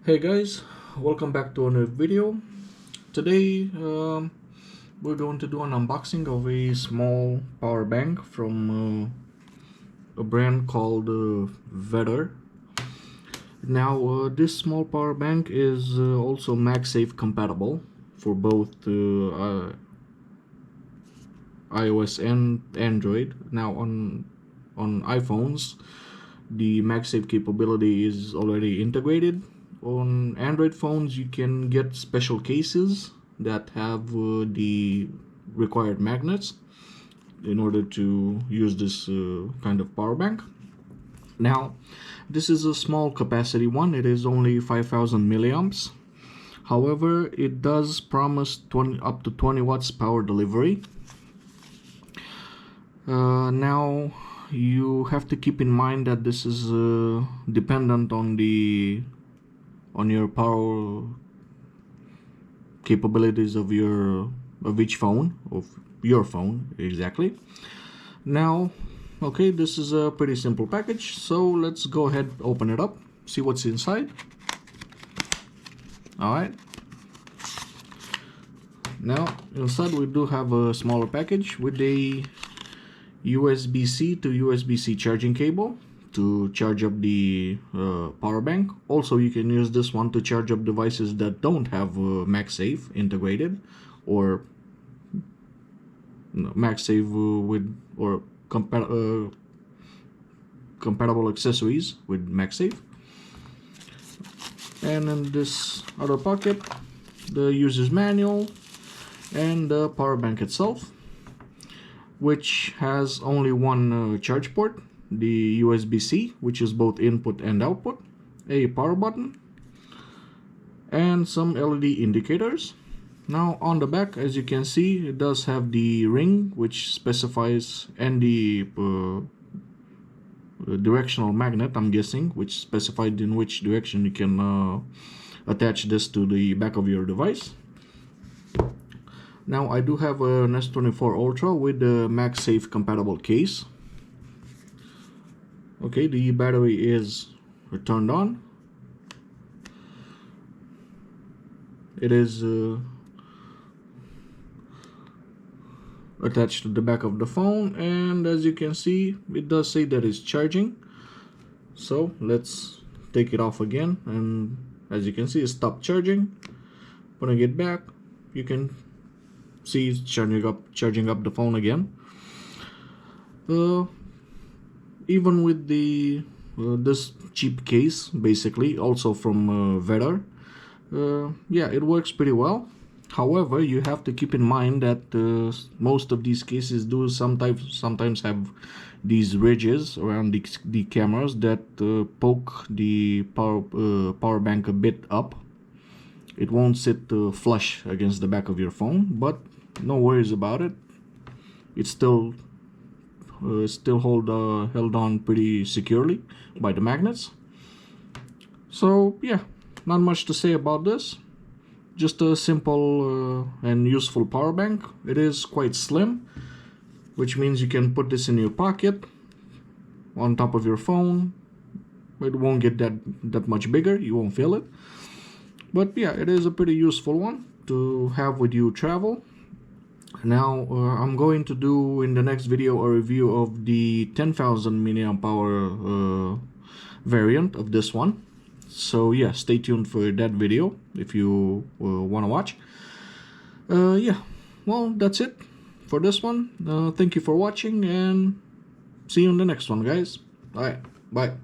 Hey guys, welcome back to another video. Today we're going to do an unboxing of a small power bank from a brand called Vetter. Now this small power bank is also MagSafe compatible for both iOS and Android. Now on iPhones the MagSafe capability is already integrated. On Android phones you can get special cases that have the required magnets in order to use this kind of power bank. Now this is a small capacity one, it is only 5,000 milliamps. However, it does promise up to 20 watts power delivery. Now you have to keep in mind that this is dependent on your power capabilities of each phone, of your phone exactly. Now okay, this is a pretty simple package, so let's go ahead, open it up, see what's inside. Alright, now inside we do have a smaller package with a USB-C to USB-C charging cable to charge up the power bank. Also, you can use this one to charge up devices that don't have MagSafe integrated, or MagSafe with or compatible accessories with MagSafe. And in this other pocket, the user's manual and the power bank itself, which has only one charge port, the USB-C, which is both input and output, a power button, and some LED indicators. Now on the back, as you can see, it does have the ring which specifies, and the directional magnet, I'm guessing, which specified in which direction you can attach this to the back of your device. Now I do have an S24 Ultra with the MagSafe compatible case. Okay, the battery is turned on. It is attached to the back of the phone, and as you can see, it does say that it's charging. So let's take it off again, and as you can see, it stopped charging. Putting it back, you can see it's charging up the phone again. Even with the this cheap case, basically, also from Vetter, yeah, it works pretty well. However, you have to keep in mind that most of these cases do sometimes have these ridges around the cameras that poke the power bank a bit up. It won't sit flush against the back of your phone, but no worries about it. It's still held on pretty securely by the magnets. So yeah, not much to say about this. Just a simple and useful power bank. It is quite slim, which means you can put this in your pocket on top of your phone. It won't get that much bigger, you won't feel it. But yeah, it is a pretty useful one to have with you travel. Now I'm going to do in the next video a review of the 10,000 milliamp hour variant of this one. So yeah, stay tuned for that video if you want to watch. Yeah, well, that's it for this one. Thank you for watching, and see you in the next one, guys. Alright, bye.